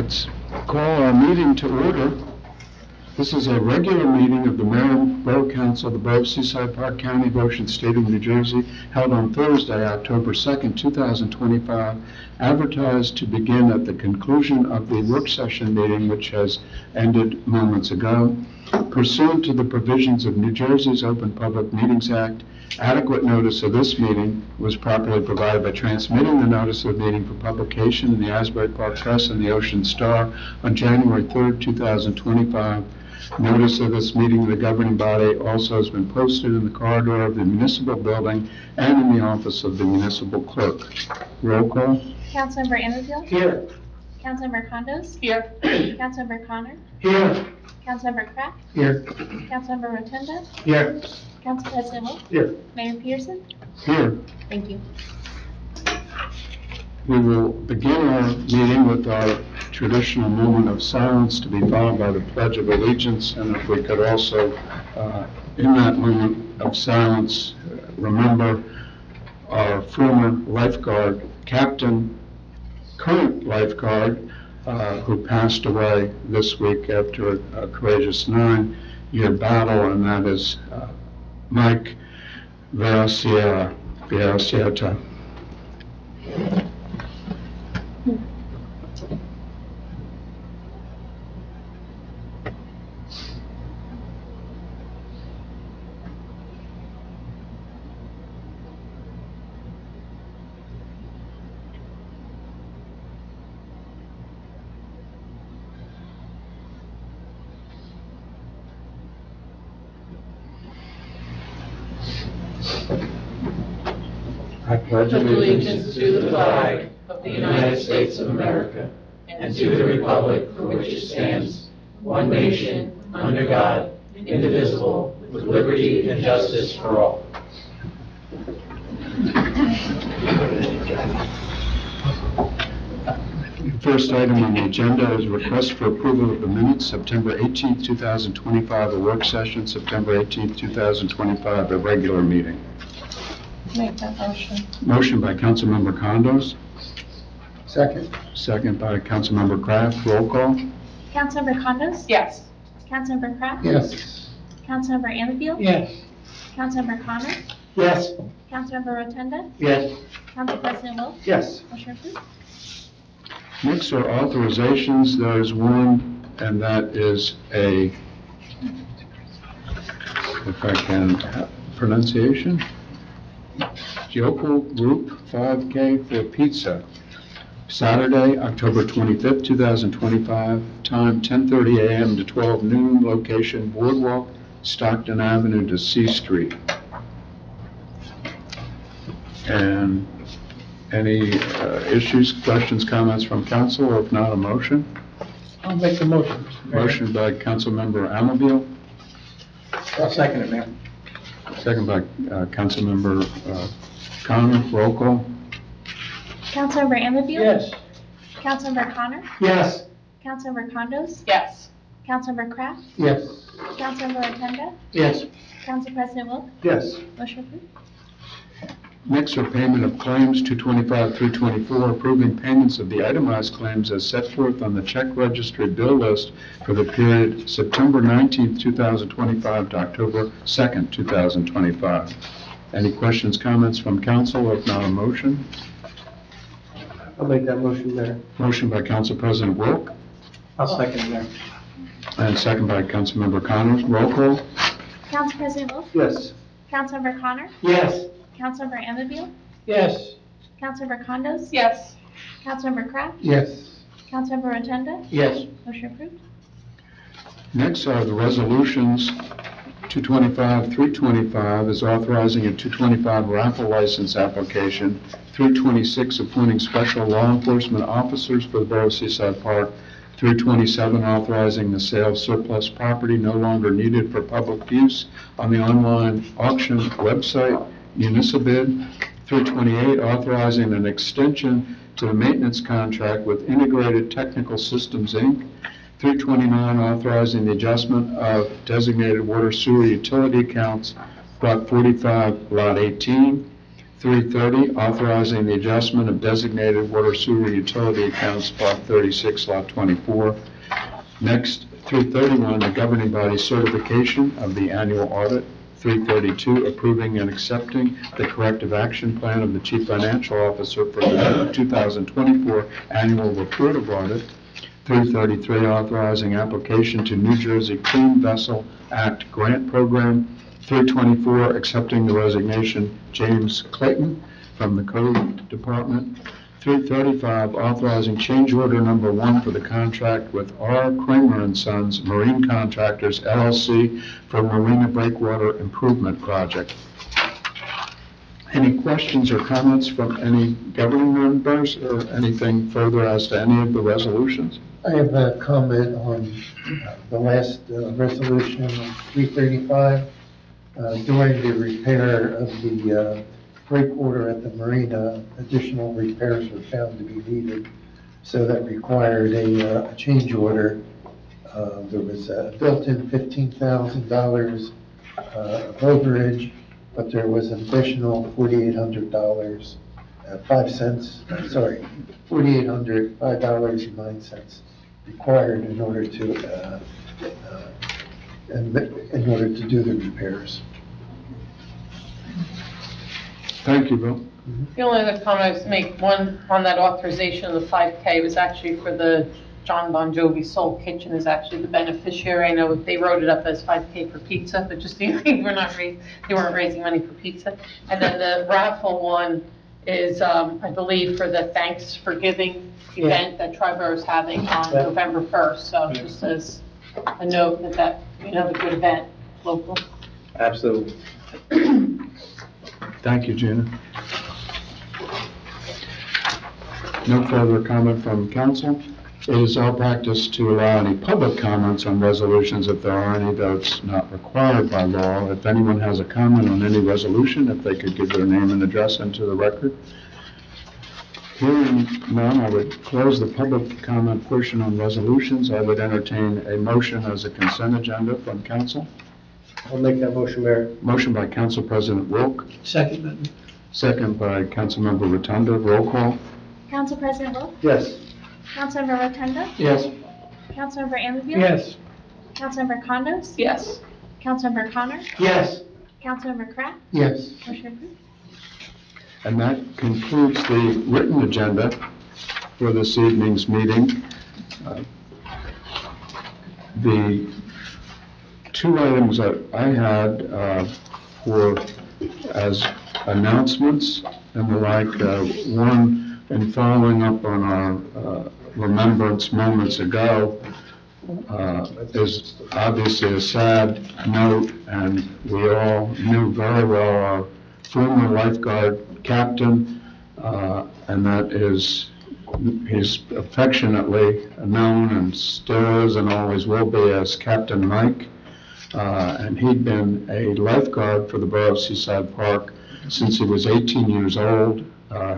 Let's call our meeting to order. This is a regular meeting of the Mayor and Borough Council of the Borough of Seaside, Park County, Ocean State of New Jersey, held on Thursday, October 2nd, 2025, advertised to begin at the conclusion of the work session meeting, which has ended moments ago. Pursuant to the provisions of New Jersey's Open Public Meetings Act, adequate notice of this meeting was properly provided by transmitting the notice of the meeting for publication in the Asbury Park Press and the Ocean Star on January 3rd, 2025. Notice of this meeting of the governing body also has been posted in the corridor of the municipal building and in the office of the municipal clerk. Roll call. Councilmember Anfield? Here. Councilmember Condos? Here. Councilmember Connor? Here. Councilmember Kraft? Here. Councilmember Rotunda? Here. Council President Wolf? Here. Mayor Pearson? Here. Thank you. We will begin our meeting with our traditional moment of silence to be followed by the Pledge of Allegiance. And if we could also, in that moment of silence, remember our former lifeguard, Captain, current lifeguard, who passed away this week after a courageous 9-year battle, and that is Mike Villasieta. I pledge Allegiance to the flag of the United States of America and to the republic for which it stands, one nation, under God, indivisible, with liberty and justice for all. The first item on the agenda is a request for approval of the minutes, September 18th, 2025, a work session, September 18th, 2025, a regular meeting. Make that motion. Motion by Councilmember Condos. Second. Second by Councilmember Kraft. Roll call. Councilmember Condos? Yes. Councilmember Kraft? Yes. Councilmember Anfield? Yes. Councilmember Connor? Yes. Councilmember Rotunda? Yes. Council President Wolf? Yes. Motion approved. Next are authorizations. There is one, and that is a, if I can, pronunciation, Jokul Group 5K for pizza. Saturday, October 25th, 2025, time 10:30 a.m. to 12 noon, location Boardwalk, Stockton Avenue to C Street. And any issues, questions, comments from council, or if not, a motion? I'll make the motion. Motion by Councilmember Amabile, I'll second it, Mayor. second by Councilmember Connor. Roll call. Councilmember Anfield? Yes. Councilmember Connor? Yes. Councilmember Condos? Yes. Councilmember Kraft? Yes. Councilmember Rotunda? Yes. Council President Wolf? Yes. Motion approved. Next are payment of claims 225-324, approving payments of the itemized claims as set forth on the check registry bill list for the period September 19th, 2025 to October 2nd, 2025. Any questions, comments from council, or if not, a motion? I'll make that motion, Mayor. Motion by Council President Wilk, I'll second it, Mayor. and second by Councilmember Connors. Roll call. Council President Wolf? Yes. Councilmember Connor? Yes. Councilmember Anfield? Yes. Councilmember Condos? Yes. Councilmember Kraft? Yes. Councilmember Rotunda? Yes. Motion approved. Next are the resolutions. 225-325 is authorizing a 225 raffle license application. 326 appointing special law enforcement officers for the Borough of Seaside Park. 327 authorizing the sale of surplus property no longer needed for public use on the online auction website Municipbid. 328 authorizing an extension to the maintenance contract with Integrated Technical Systems, Inc. 329 authorizing the adjustment of designated water sewer utility accounts, Block 45, Lot 18. 3:30, authorizing the adjustment of designated water sewer utility accounts, Block 36, Lot 24. Next, 3:31, the governing body certification of the annual audit. 3:32, approving and accepting the corrective action plan of the Chief Financial Officer for the 2024 annual report of audit. 3:33, authorizing application to New Jersey Clean Vessel Act grant program. 3:24, accepting the resignation James Clayton from the Code Department. 3:35, authorizing change order number 1 for the contract with R. Kramer and Sons Marine Contractors LLC for Marina Breakwater Improvement Project. Any questions or comments from any governing members or anything further as to any of the resolutions? I have a comment on the last resolution, 335. During the repair of the breakwater at the marina, additional repairs were found to be needed, so that required a change order. There was a built-in $15,000 of overage, but there was an additional $4,800, 5 cents, sorry, $4,805.09 required in order to do the repairs. Thank you, Bill. The only other comment I was to make, one, on that authorization of the 5K was actually for the John Bon Jovi Soul Kitchen is actually the beneficiary. I know they wrote it up as 5K for pizza, but just so you think they weren't raising money for pizza. And then the raffle one is, I believe, for the Thanks for Giving event that Triborough is having on November 1st. So just as a note that, a good event, local. Absolutely. Thank you, Gina. No further comment from council. It is our practice to allow any public comments on resolutions if there are any, though it's not required by law. If anyone has a comment on any resolution, if they could give their name and address into the record. Hearing none, I would close the public comment portion on resolutions. I would entertain a motion as a consent agenda from council. I'll make that motion, Mayor. Motion by Council President Wilk, Second. second by Councilmember Rotunda. Roll call. Council President Wilk, Yes. Councilmember Rotunda, Yes. Councilmember Anfield, Yes. Councilmember Condos, Yes. Councilmember Connor, Yes. Councilmember Kraft, Yes. motion approved. And that concludes the written agenda for this evening's meeting. The two items that I had for as announcements and the like, one, in following up on our remembrance moments ago, is obviously a sad note, and we all knew very well our former lifeguard captain, and that is, he's affectionately known and still is and always will be as Captain Mike. And he'd been a lifeguard for the Borough of Seaside Park since he was 18 years old.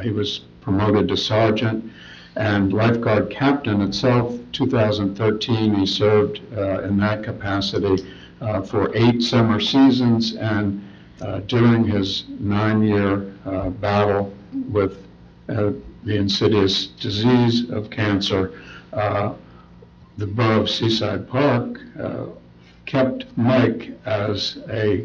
He was promoted to sergeant and lifeguard captain itself. 2013, he served in that capacity for 8 summer seasons, and during his 9-year battle with the insidious disease of cancer, the Borough of Seaside Park kept Mike as a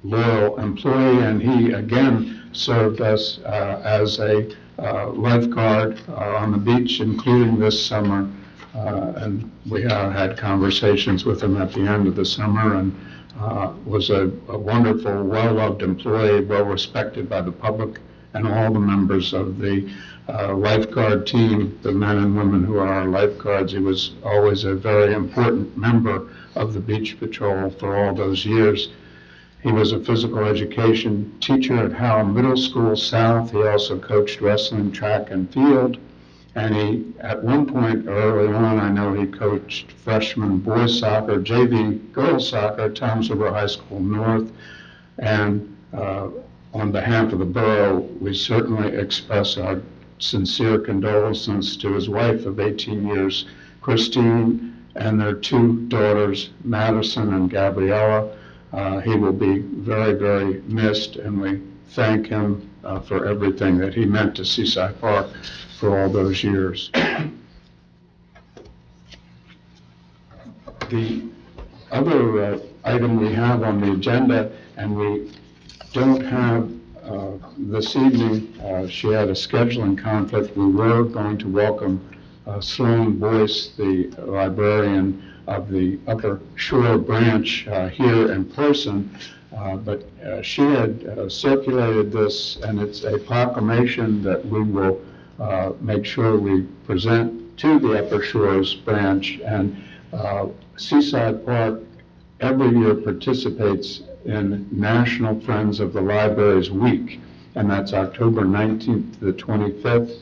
loyal employee, and he again served us as a lifeguard on the beach, including this summer. And we had conversations with him at the end of the summer, and was a wonderful, well-loved employee, well-respected by the public and all the members of the lifeguard team, the men and women who are our lifeguards. He was always a very important member of the beach patrol for all those years. He was a physical education teacher at Howell Middle School South. He also coached wrestling, track, and field. And he, at one point early on, I know he coached freshman boys soccer, JV girls soccer at Toms River High School North. And on behalf of the borough, we certainly express our sincere condolences to his wife of 18 years, Christine, and their 2 daughters, Madison and Gabriella. He will be very, very missed, and we thank him for everything that he meant to Seaside Park for all those years. The other item we have on the agenda, and we don't have this evening, she had a scheduling conflict. We were going to welcome Sloan Boyce, the librarian of the Upper Shore branch, here in person, but she had circulated this, and it's a proclamation that we will make sure we present to the Upper Shores branch. And Seaside Park every year participates in National Friends of the Libraries Week, and that's October 19th to the 25th.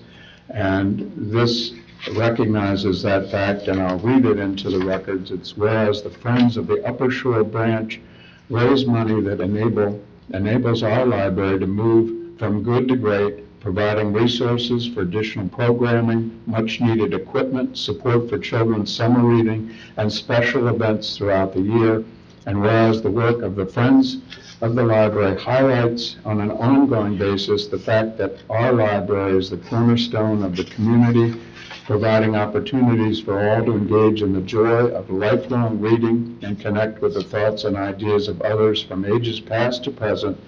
And this recognizes that fact, and I'll read it into the records. It's whereas the Friends of the Upper Shore branch raise money that enables our library to move from good to great, providing resources for additional programming, much needed equipment, support for children's summer reading, and special events throughout the year. And whereas the work of the Friends of the Library highlights on an ongoing basis the fact that our library is the cornerstone of the community, providing opportunities for all to engage in the joy of lifelong reading and connect with the thoughts and ideas of others from ages past to present.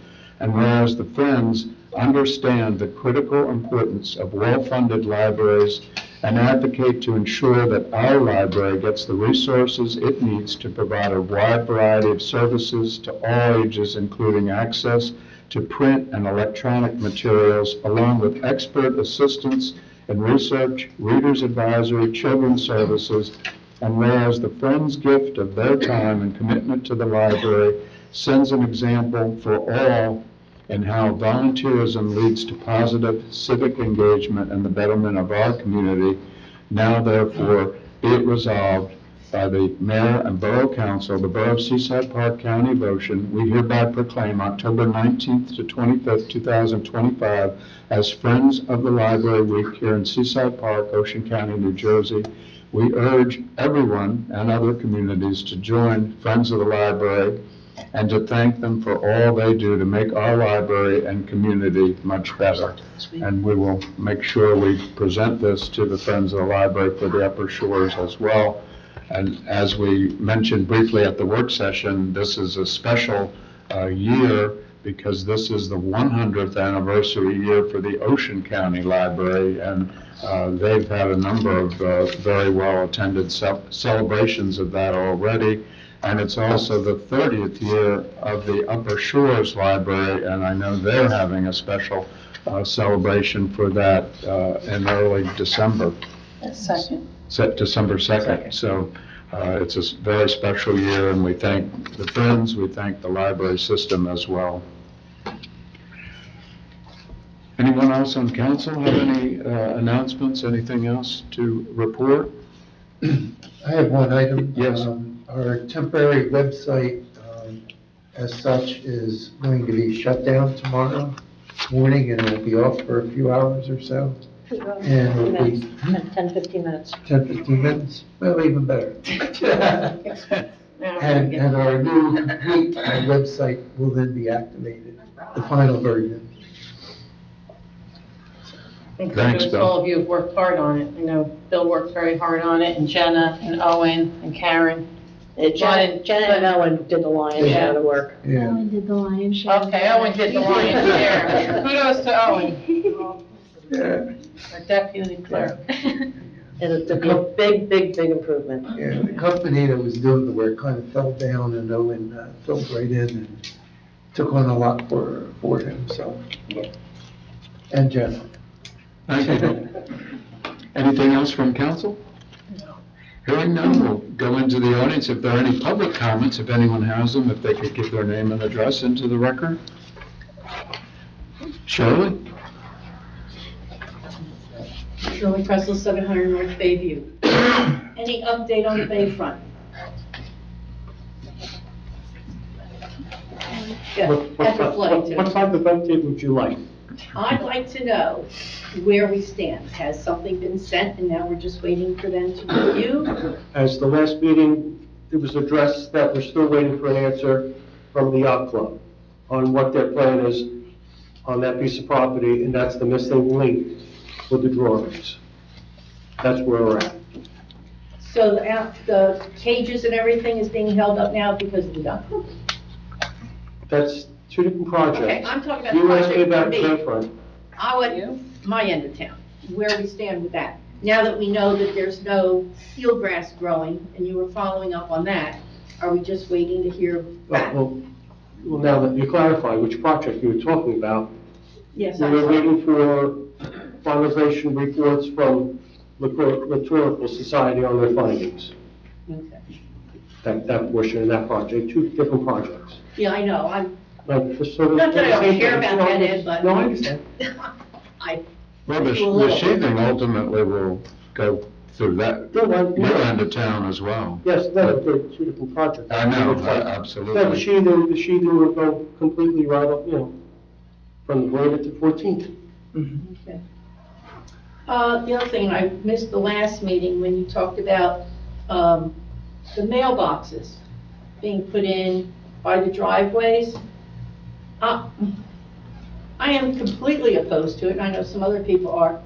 And whereas the Friends understand the critical importance of well-funded libraries and advocate to ensure that our library gets the resources it needs to provide a wide variety of services to all ages, including access to print and electronic materials, along with expert assistance in research, readers advisory, children's services. And whereas the Friends' gift of their time and commitment to the library sends an example for all in how volunteerism leads to positive civic engagement and the betterment of our community, now therefore be it resolved by the Mayor and Borough Council, the Borough of Seaside Park, County of Ocean, we hereby proclaim October 19th to 25th, 2025 as Friends of the Library Week here in Seaside Park, Ocean County, New Jersey. We urge everyone and other communities to join Friends of the Library and to thank them for all they do to make our library and community much better. And we will make sure we present this to the Friends of the Library for the Upper Shores as well. And as we mentioned briefly at the work session, this is a special year because this is the 100th anniversary year for the Ocean County Library, and they've had a number of very well-attended celebrations of that already. And it's also the 30th year of the Upper Shores Library, and I know they're having a special celebration for that in early December. Second. December 2nd. So it's a very special year, and we thank the Friends, we thank the library system as well. Anyone else on council have any announcements, anything else to report? I have one item. Yes. Our temporary website, as such, is going to be shut down tomorrow morning, and it'll be off for a few hours or so. And it'll be 10, 15 minutes. 10, 15 minutes, well, even better. And our new complete website will then be activated, the final version. Thanks, Bill. All of you have worked hard on it. I know Bill worked very hard on it, and Jenna, and Owen, and Karen. Janet and Owen did the lion's share of the work. Yeah. Owen did the lion's share. Okay, Owen did the lion's share. Kudos to Owen, Yeah. our deputy clerk. And it's a big improvement. Yeah, the company that was doing the work kind of fell down, and Owen filled right in and took on a lot for him, so. And Jenna. Thank you, Bill. Anything else from council? No. Hearing none, we'll go into the audience. If there are any public comments, if anyone has them, if they could give their name and address into the record. Shirley? Shirley Pressel, 700 North Bayview. Any update on the Bayfront? Yeah, epic flooding too. What type of update would you like? I'd like to know where we stand. Has something been sent and now we're just waiting for them to review? As the last meeting, it was addressed that we're still waiting for an answer from the yacht club on what their plan is on that piece of property, and that's the missing link with the drawings. That's where we're at. So the cages and everything is being held up now because of the duck? That's two different projects. Okay, I'm talking about the You asked me project about for me. Bayfront. I want my end of town, where we stand with that. Now that we know that there's no field grass growing, and you were following up on that, are we just waiting to hear back? Well, now that you clarify which project you were talking about, Yes, we I'm were sorry. waiting for finalization reports from Liturgical Society on their findings. Okay. That portion of that project, two different projects. Yeah, I know, I'm, Like, just sort of. not that I don't care about No, that, Ed, but. No, I understand. I, Well, I do a the little. sheathing ultimately will go through that, No, your end of town as well. Yes, no, they're two different projects. I know, It's like- absolutely. No, the sheathing will go completely right up, from the Marina to 14th. Okay. The other thing, I missed the last meeting when you talked about, the mailboxes being put in by the driveways. I am completely opposed to it, and I know some other people are.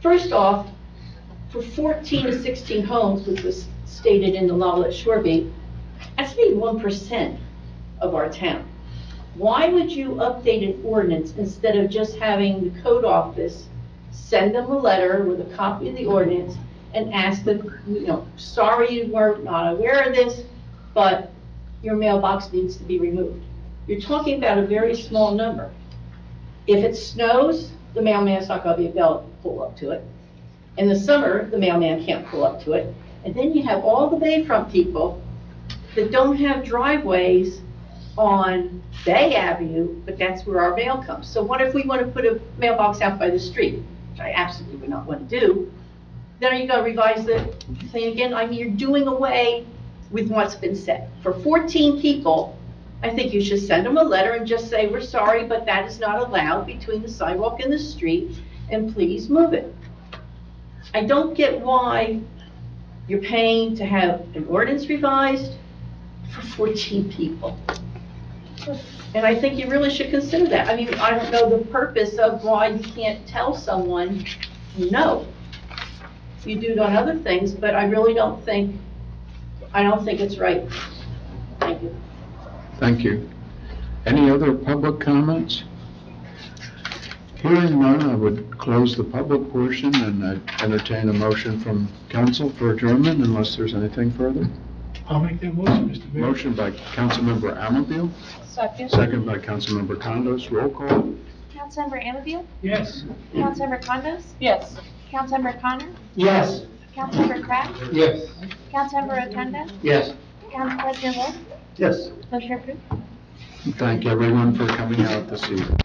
First off, for 14 to 16 homes, which was stated in the law at Shoreby, that's maybe 1% of our town. Why would you update an ordinance instead of just having the code office send them a letter with a copy of the ordinance and ask them, sorry you were not aware of this, but your mailbox needs to be removed? You're talking about a very small number. If it snows, the mailman's not going to be able to pull up to it. In the summer, the mailman can't pull up to it. And then you have all the bayfront people that don't have driveways on Bay Avenue, but that's where our mail comes. So what if we want to put a mailbox out by the street, which I absolutely would not want to do? Then are you going to revise the thing again? I mean, you're doing away with what's been said. For 14 people, I think you should send them a letter and just say, we're sorry, but that is not allowed between the sidewalk and the street, and please move it. I don't get why you're paying to have an ordinance revised for 14 people. And I think you really should consider that. I mean, I don't know the purpose of why you can't tell someone no. You do it on other things, but I really don't think it's right. Thank you. Thank you. Any other public comments? Hearing none, I would close the public portion and I'd entertain a motion from council for adjournment unless there's anything further. I'll make that motion, Mr. Mayor. Motion by Councilmember Amabile, Second. second by Councilmember Condos. Roll call. Councilmember Anfield? Yes. Councilmember Condos? Yes. Councilmember Connor? Yes. Councilmember Kraft? Yes. Councilmember Rotunda? Yes. Council President Wolf? Yes. Motion approved. Thank everyone for coming out this evening.